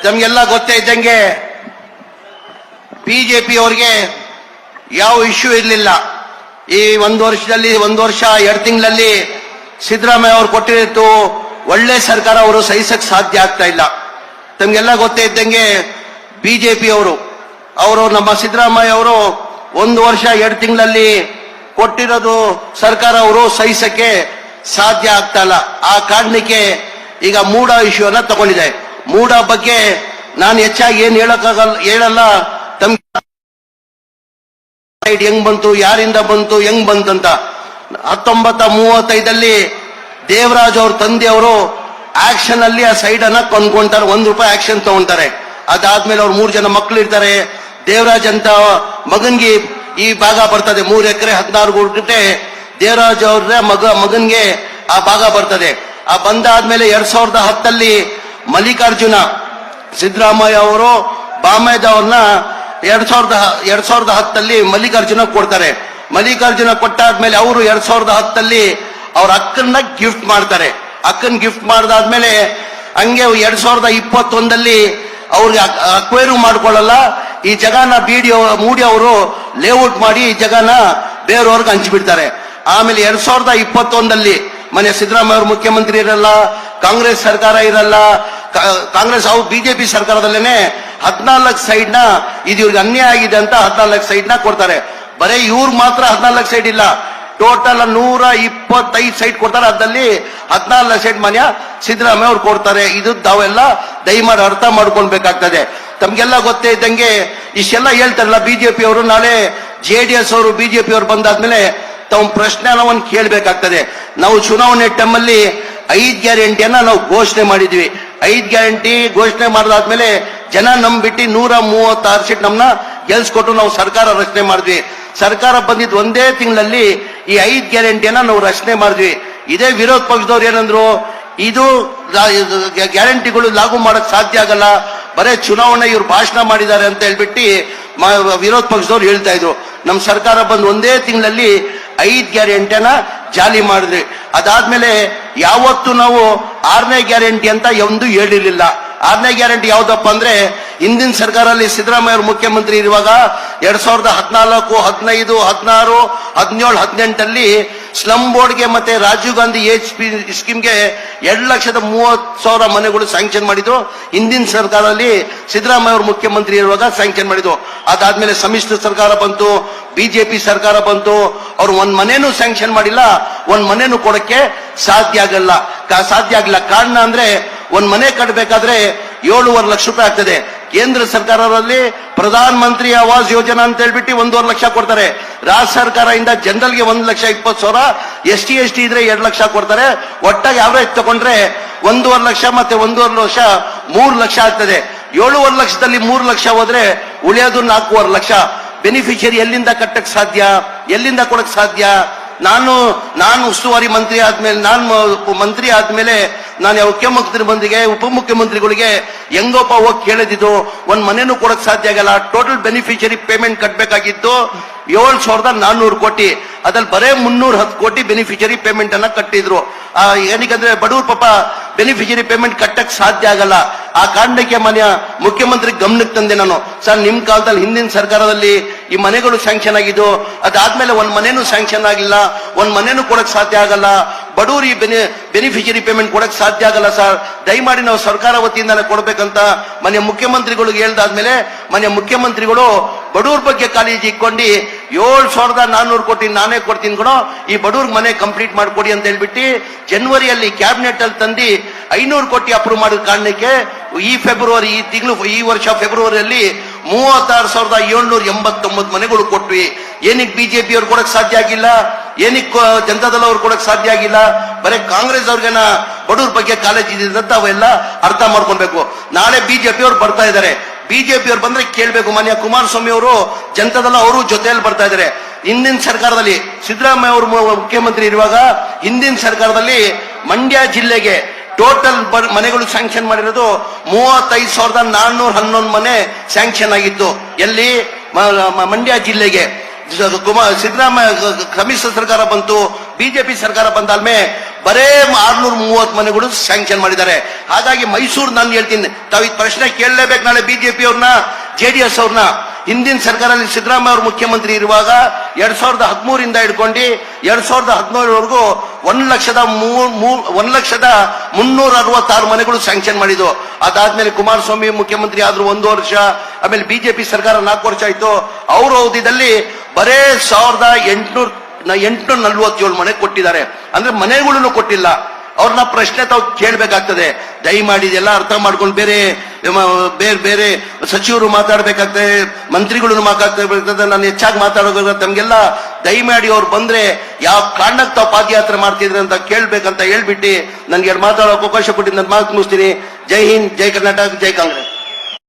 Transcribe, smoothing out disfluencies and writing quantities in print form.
ತಮ್ಗೆಲ್ಲ ಗೊತ್ತೇ ಇದ್ದಂಗೆ ಬಿಜೆಪಿ ಅವರಿಗೆ ಯಾವ ಇಶ್ಯೂ ಇರಲಿಲ್ಲ. ಈ ಒಂದು ವರ್ಷ 2 ತಿಂಗಳಲ್ಲಿ ಸಿದ್ದರಾಮಯ್ಯ ಅವರು ಕೊಟ್ಟಿದ್ದು ಒಳ್ಳೆ ಸರ್ಕಾರ ಅವರು ಸಹಿಸಕ್ ಸಾಧ್ಯ ಆಗ್ತಾ ಇಲ್ಲ. ತಮ್ಗೆಲ್ಲ ಗೊತ್ತೇ ಇದ್ದಂಗೆ ಬಿಜೆಪಿ ಅವರು ನಮ್ಮ ಸಿದ್ದರಾಮಯ್ಯ ಅವರು 1 ವರ್ಷ 2 ತಿಂಗಳಲ್ಲಿ ಕೊಟ್ಟಿರೋದು ಸರ್ಕಾರ ಅವರು ಸಹಿಸಕ್ಕೆ ಸಾಧ್ಯ ಆಗ್ತಾ ಇಲ್ಲ. ಆ ಕಾರಣಕ್ಕೆ ಈಗ ಮೂಡ ಇಶ್ಯೂನ ತಗೊಂಡಿದೆ. ಮೂಡ ಬಗ್ಗೆ ನಾನು ಹೆಚ್ಚಾಗಿ ಏನ್ ಹೇಳಲ್ಲ. ತಮ್ಮ ಹೆಂಗ್ ಬಂತು, ಯಾರಿಂದ ಬಂತು, ಹೆಂಗ್ ಬಂತಂತ 1935 ದೇವರಾಜ್ ಅವ್ರ ತಂದೆಯವರು ಆಕ್ಷನ್ ಅಲ್ಲಿ ಆ ಸೈಡ್ ಅನ್ನ ಕೊಂಡ್ಕೊಂತಾರೆ. ₹1 ಆಕ್ಷನ್ ತಗೊಂತಾರೆ. ಅದಾದ್ಮೇಲೆ ಅವ್ರ 3 ಜನ ಮಕ್ಕಳು ಇರ್ತಾರೆ. ದೇವರಾಜ್ ಅಂತ ಮಗನ್ಗೆ ಈ ಭಾಗ ಬರ್ತದೆ. 3 ಎಕರೆ 16 ಗುಂಟೆ ದೇವರಾಜ್ ಅವ್ರ ಮಗನ್ಗೆ ಆ ಭಾಗ ಬರ್ತದೆ. ಆ ಬಂದಾದ್ಮೇಲೆ 2010 ಮಲ್ಲಿಕಾರ್ಜುನ ಸಿದ್ದರಾಮಯ್ಯ ಅವರು ಬಾಮೇದ ಅವ್ರನ್ನ 2010 ಮಲ್ಲಿಕಾರ್ಜುನ ಕೊಡ್ತಾರೆ. ಮಲ್ಲಿಕಾರ್ಜುನ ಕೊಟ್ಟಾದ್ಮೇಲೆ ಅವರು 2010 ಅವ್ರ ಅಕ್ಕನ್ನ ಗಿಫ್ಟ್ ಮಾಡ್ತಾರೆ. ಅಕ್ಕನ್ ಗಿಫ್ಟ್ ಮಾಡಿದಾದ್ಮೇಲೆ ಹಂಗೆ 2021 ಅವ್ರಿಗೆ ಅಕ್ವೈರು ಮಾಡ್ಕೊಳ್ಳಲ್ಲ. ಈ ಜಗನ ಮೂಡಿ ಅವರು ಲೇಔಟ್ ಮಾಡಿ ಈ ಜಗನ ಬೇರೆಯವ್ರಿಗೆ ಹಂಚಿಬಿಡ್ತಾರೆ. ಆಮೇಲೆ 2021 ಮನೆ ಸಿದ್ದರಾಮಯ್ಯ ಅವರು ಮುಖ್ಯಮಂತ್ರಿ ಇರಲ್ಲ, ಕಾಂಗ್ರೆಸ್ ಸರ್ಕಾರ ಇರಲ್ಲ. ಕಾಂಗ್ರೆಸ್ ಅವ್ರು ಬಿಜೆಪಿ ಸರ್ಕಾರದಲ್ಲೇನೆ 14 ಸೈಡ್ ಇದು ಇವ್ರಿಗೆ ಅನ್ಯಾಯ ಆಗಿದೆ ಅಂತ 14 ಸೈಡ್ ಕೊಡ್ತಾರೆ. ಬರೀ ಇವ್ರು ಮಾತ್ರ 14 ಸೈಡ್ ಇಲ್ಲ, ಟೋಟಲ್ 125 ಸೈಡ್ ಕೊಡ್ತಾರೆ. ಅದಲ್ಲಿ 14 ಸೈಡ್ ಮನೆ ಸಿದ್ದರಾಮಯ್ಯ ಅವ್ರು ಕೊಡ್ತಾರೆ. ಇದು ತಾವೆಲ್ಲ ದಯಮಾಡಿ ಅರ್ಥ ಮಾಡ್ಕೊಳ್ಬೇಕಾಗ್ತದೆ. ತಮ್ಗೆಲ್ಲ ಗೊತ್ತೇ ಇದ್ದಂಗೆ ಇಷ್ಟೆಲ್ಲ ಹೇಳ್ತಾರಲ್ಲ ಬಿಜೆಪಿ ಅವರು, ನಾಳೆ JDS ಅವರು ಬಿಜೆಪಿ ಅವರು ಬಂದಾದ್ಮೇಲೆ ತಾವು ಪ್ರಶ್ನೆನ ಒಂದು ಕೇಳಬೇಕಾಗ್ತದೆ. ನಾವು ಚುನಾವಣೆ ಟೈಮಲ್ಲಿ 5 ಗ್ಯಾರಂಟಿಯನ್ನ ನಾವು ಘೋಷಣೆ ಮಾಡಿದ್ವಿ. 5 ಗ್ಯಾರಂಟಿ ಘೋಷಣೆ ಮಾಡಿದಾದ್ಮೇಲೆ ಜನ ನಂಬಿಟ್ಟು 136 ಸೀಟ್ ನಮ್ಮನ್ನ ಗೆಲ್ಸ್ಕೊಟ್ಟು ನಾವು ಸರ್ಕಾರ ರಚನೆ ಮಾಡಿದ್ವಿ. ಸರ್ಕಾರ ಬಂದಿದ್ದು 1 ತಿಂಗಳಲ್ಲಿ ಈ 5 ಗ್ಯಾರಂಟಿಯನ್ನ ನಾವು ರಚನೆ ಮಾಡಿದ್ವಿ. ಇದೇ ವಿರೋಧ ಪಕ್ಷದವ್ರು ಏನಂದ್ರು, ಇದು ಗ್ಯಾರಂಟಿಗಳು ಲಾಗು ಮಾಡಕ್ ಸಾಧ್ಯ ಆಗಲ್ಲ, ಬರೇ ಚುನಾವಣೆ ಇವ್ರು ಭಾಷಣ ಮಾಡಿದ್ದಾರೆ ಅಂತ ಹೇಳ್ಬಿಟ್ಟು ವಿರೋಧ ಪಕ್ಷದವ್ರು ಹೇಳ್ತಾ ಇದ್ರು. ನಮ್ಮ ಸರ್ಕಾರ ಬಂದು 1 ತಿಂಗಳಲ್ಲಿ 5 ಗ್ಯಾರಂಟಿಯನ್ನ ಜಾರಿ ಮಾಡಿದ್ವಿ. ಅದಾದ್ಮೇಲೆ ಯಾವತ್ತು ನಾವು 6ನೇ ಗ್ಯಾರಂಟಿ ಅಂತ ಒಂದು ಹೇಳಿರ್ಲಿಲ್ಲ. 6ನೇ ಗ್ಯಾರಂಟಿ ಯಾವ್ದಪ್ಪ ಅಂದ್ರೆ, ಹಿಂದಿನ ಸರ್ಕಾರದಲ್ಲಿ ಸಿದ್ದರಾಮಯ್ಯ ಅವರು ಮುಖ್ಯಮಂತ್ರಿ ಇರುವಾಗ 2014, 15, 16, 17, 18 ಸ್ಲಮ್ ಬೋರ್ಡ್ಗೆ ಮತ್ತೆ ರಾಜೀವ್ ಗಾಂಧಿ HP ಸ್ಕೀಮ್ಗೆ 2,30,000 ಮನೆಗಳು ಸ್ಯಾಂಕ್ಷನ್ ಮಾಡಿದ್ರು. ಹಿಂದಿನ ಸರ್ಕಾರದಲ್ಲಿ ಸಿದ್ದರಾಮಯ್ಯ ಅವರು ಮುಖ್ಯಮಂತ್ರಿ ಇರುವಾಗ ಸ್ಯಾಂಕ್ಷನ್ ಮಾಡಿದ್ರು. ಅದಾದ್ಮೇಲೆ ಸಮ್ಮಿಶ್ರ ಸರ್ಕಾರ ಬಂತು, ಬಿಜೆಪಿ ಸರ್ಕಾರ ಬಂತು. ಅವ್ರು ಒಂದ್ ಮನೇನು ಸ್ಯಾಂಕ್ಷನ್ ಮಾಡಿಲ್ಲ, ಒಂದ್ ಮನೇನು ಕೊಡಕ್ಕೆ ಸಾಧ್ಯ ಆಗಿಲ್ಲ. ಕಾರಣ ಅಂದ್ರೆ ಒಂದ್ ಮನೆ ಕಟ್ಟಬೇಕಾದ್ರೆ 7.5 ಲಕ್ಷ ರೂಪಾಯಿ ಆಗ್ತದೆ. ಕೇಂದ್ರ ಸರ್ಕಾರದಲ್ಲಿ ಪ್ರಧಾನ ಮಂತ್ರಿ ಆವಾಸ್ ಯೋಜನಾ ಅಂತ ಹೇಳ್ಬಿಟ್ಟು 1.5 ಲಕ್ಷ ಕೊಡ್ತಾರೆ. ರಾಜ್ಯ ಸರ್ಕಾರದಿಂದ ಜನರಲ್ಗೆ 1,20,000, ST ಇದ್ರೆ 2 ಲಕ್ಷ ಕೊಡ್ತಾರೆ. ಒಟ್ಟಾಗಿ ಅವರೇಜ್ ತಗೊಂಡ್ರೆ 1.5 ಲಕ್ಷ ಮತ್ತೆ 1.5 ಲಕ್ಷ 3 ಲಕ್ಷ ಆಗ್ತದೆ. 7.5 ಲಕ್ಷದಲ್ಲಿ 3 ಲಕ್ಷ ಹೋದ್ರೆ ಉಳಿಯೋದು 4.5 ಲಕ್ಷ. ಬೆನಿಫಿಷಿಯರಿ ಎಲ್ಲಿಂದ ಕಟ್ಟಕ್ ಸಾಧ್ಯ, ಎಲ್ಲಿಂದ ಕೊಡಕ್ ಸಾಧ್ಯ? ನಾನು ಉಸ್ತುವಾರಿ ಮಂತ್ರಿ ಆದ್ಮೇಲೆ, ಮಂತ್ರಿ ಆದ್ಮೇಲೆ ನಾನು ಮುಖ್ಯಮಂತ್ರಿ ಬಂದಿಗೆ ಉಪಮುಖ್ಯಮಂತ್ರಿಗಳಿಗೆ ಹೆಂಗೋಪ ಹೋಗಿ ಕೇಳಿದ್ದು, ಒಂದ್ ಮನೇನು ಕೊಡಕ್ ಸಾಧ್ಯ ಆಗಲ್ಲ. ಟೋಟಲ್ ಬೆನಿಫಿಷಿಯರಿ ಪೇಮೆಂಟ್ ಕಟ್ಟಬೇಕಾಗಿದ್ದು 7,400 ಕೋಟಿ. ಅದ್ರಲ್ಲಿ ಬರೇ 310 ಕೋಟಿ ಬೆನಿಫಿಷಿಯರಿ ಪೇಮೆಂಟ್ ಅನ್ನ ಕಟ್ಟಿದ್ರು. ಏನಕ್ಕಂದ್ರೆ ಬಡವ್ರ ಪಾಪ ಬೆನಿಫಿಷಿಯರಿ ಪೇಮೆಂಟ್ ಕಟ್ಟಕ್ ಸಾಧ್ಯ ಆಗಲ್ಲ. ಆ ಕಾರಣಕ್ಕೆ ಮುಖ್ಯಮಂತ್ರಿ ಗಮನಕ್ಕೆ ತಂದೆ ನಾನು, ಸರ್ ನಿಮ್ ಕಾಲದಲ್ಲಿ ಹಿಂದಿನ ಸರ್ಕಾರದಲ್ಲಿ ಈ ಮನೆಗಳು ಸ್ಯಾಂಕ್ಷನ್ ಆಗಿದ್ದು, ಅದಾದ್ಮೇಲೆ ಒಂದ್ ಮನೇನು ಸ್ಯಾಂಕ್ಷನ್ ಆಗಿಲ್ಲ, ಒಂದ್ ಮನೇನು ಕೊಡಕ್ ಸಾಧ್ಯ ಆಗಲ್ಲ. ಬಡವ್ರು ಈ ಬೆನಿಫಿಷಿಯರಿ ಪೇಮೆಂಟ್ ಕೊಡಕ್ ಸಾಧ್ಯ ಆಗಲ್ಲ ಸರ್, ದಯಮಾಡಿ ನಾವು ಸರ್ಕಾರ ವತಿಯಿಂದಾನೆ ಕೊಡ್ಬೇಕಂತ ಮುಖ್ಯಮಂತ್ರಿಗಳಿಗೆ ಹೇಳ್ದಾದ್ಮೇಲೆ ಮುಖ್ಯಮಂತ್ರಿಗಳು ಬಡವ್ರ ಬಗ್ಗೆ ಕಾಳಜಿ ಇಟ್ಕೊಂಡು 7,400 ಕೋಟಿ ನಾನೇ ಕೊಡ್ತೀನಿ ಕಣೋ, ಈ ಬಡವ್ರಿಗೆ ಮನೆ ಕಂಪ್ಲೀಟ್ ಮಾಡ್ಕೊಡಿ ಅಂತ ಹೇಳ್ಬಿಟ್ಟು ಜನವರಿಯಲ್ಲಿ ಕ್ಯಾಬಿನೆಟ್ ಅಲ್ಲಿ ತಂದು 500 ಕೋಟಿ ಅಪ್ರೂವ್ ಮಾಡಿದ ಕಾರಣಕ್ಕೆ ಈ ವರ್ಷ ಫೆಬ್ರವರಿಯಲ್ಲಿ 36,789 ಮನೆಗಳು ಕೊಟ್ವಿ. ಏನಕ್ಕೆ ಬಿಜೆಪಿ ಅವ್ರು ಕೊಡಕ್ ಸಾಧ್ಯ ಆಗಿಲ್ಲ, ಏನಕ್ಕೆ ಜನತಾದಳ ಅವ್ರು ಕೊಡಕ್ ಸಾಧ್ಯ ಆಗಿಲ್ಲ? ಬರೀ ಕಾಂಗ್ರೆಸ್ ಅವ್ರಿಗೇನ ಬಡವ್ರ ಬಗ್ಗೆ ಕಾಳಜಿ ಇದೆ ಅಂತ ಅವೆಲ್ಲ ಅರ್ಥ ಮಾಡ್ಕೊಳ್ಬೇಕು. ನಾಳೆ ಬಿಜೆಪಿ ಅವ್ರು ಬರ್ತಾ ಇದ್ದಾರೆ. ಬಿಜೆಪಿ ಅವ್ರು ಬಂದ್ರೆ ಕೇಳ್ಬೇಕು, ಕುಮಾರಸ್ವಾಮಿ ಅವರು ಜನತಾದಳ ಅವರು ಜೊತೆಯಲ್ಲಿ ಬರ್ತಾ ಇದ್ದಾರೆ. ಹಿಂದಿನ ಸರ್ಕಾರದಲ್ಲಿ ಸಿದ್ದರಾಮಯ್ಯ ಅವರು ಮುಖ್ಯಮಂತ್ರಿ ಇರುವಾಗ ಹಿಂದಿನ ಸರ್ಕಾರದಲ್ಲಿ ಮಂಡ್ಯ ಜಿಲ್ಲೆಗೆ ಟೋಟಲ್ ಮನೆಗಳು ಸ್ಯಾಂಕ್ಷನ್ ಮಾಡಿರೋದು 35,411 ಮನೆ ಸ್ಯಾಂಕ್ಷನ್ ಆಗಿತ್ತು. ಎಲ್ಲಿ? ಮಂಡ್ಯ ಜಿಲ್ಲೆಗೆ. ಸಿದ್ದರಾಮಯ್ಯ ಸಮ್ಮಿಶ್ರ ಸರ್ಕಾರ ಬಂತು, ಬಿಜೆಪಿ ಸರ್ಕಾರ ಬಂದಾದ್ಮೇ ಬರೇ 630 ಮನೆಗಳು ಸ್ಯಾಂಕ್ಷನ್ ಮಾಡಿದ್ದಾರೆ. ಹಾಗಾಗಿ ಮೈಸೂರು ನಾನು ಹೇಳ್ತೀನಿ, ತಾವು ಈ ಪ್ರಶ್ನೆ ಕೇಳಲೇಬೇಕು ನಾಳೆ ಬಿಜೆಪಿ ಅವ್ರನ್ನ, ಜೆಡಿಎಸ್ ಅವ್ರನ್ನ. ಹಿಂದಿನ ಸರ್ಕಾರದಲ್ಲಿ ಸಿದ್ದರಾಮಯ್ಯ ಅವರು ಮುಖ್ಯಮಂತ್ರಿ ಇರುವಾಗ 2013 ಹಿಡ್ಕೊಂಡು 2017ವರೆಗೂ 1,366 ಮನೆಗಳು ಸ್ಯಾಂಕ್ಷನ್ ಮಾಡಿದ್ದು. ಅದಾದ್ಮೇಲೆ ಕುಮಾರಸ್ವಾಮಿ ಮುಖ್ಯಮಂತ್ರಿ ಆದ್ರೂ 1 ವರ್ಷ, ಆಮೇಲೆ ಬಿಜೆಪಿ ಸರ್ಕಾರ 4 ವರ್ಷ ಆಯ್ತು. ಅವ್ರ ಅವಧಿಯಲ್ಲಿ ಬರೇ 1,847 ಮನೆ ಕೊಟ್ಟಿದ್ದಾರೆ. ಅಂದ್ರೆ ಮನೆಗಳನ್ನು ಕೊಟ್ಟಿಲ್ಲ. ಅವ್ರನ್ನ ಪ್ರಶ್ನೆ ತಾವು ಕೇಳಬೇಕಾಗ್ತದೆ. ದಯಮಾಡಿ ಇದೆಲ್ಲ ಅರ್ಥ ಮಾಡ್ಕೊಂಡು ಬೇರೆ ಬೇರೆ ಸಚಿವರು ಮಾತಾಡ್ಬೇಕಾಗ್ತದೆ, ಮಂತ್ರಿಗಳು ಮಾತಾಡ್ಬೇಕಾಗ್ತದೆ. ನಾನು ಹೆಚ್ಚಾಗಿ ಮಾತಾಡೋದು ತಮ್ಗೆಲ್ಲ ದಯಮಾಡಿ ಅವ್ರು ಬಂದ್ರೆ ಯಾವ ಕಾರಣಕ್ಕೆ ತಾವು ಪಾದಯಾತ್ರೆ ಮಾಡ್ತಿದ್ರೆ ಅಂತ ಕೇಳ್ಬೇಕಂತ ಹೇಳ್ಬಿಟ್ಟು ನನ್ಗೆ ಮಾತಾಡೋಕೆ ಅವಕಾಶ ಕೊಟ್ಟಿದ್ದು ನಾನು ಮಾತು ಮುಗಿಸ್ತೀನಿ. ಜೈ ಹಿಂದ್, ಜೈ ಕರ್ನಾಟಕ, ಜೈ ಕಾಂಗ್ರೆಸ್.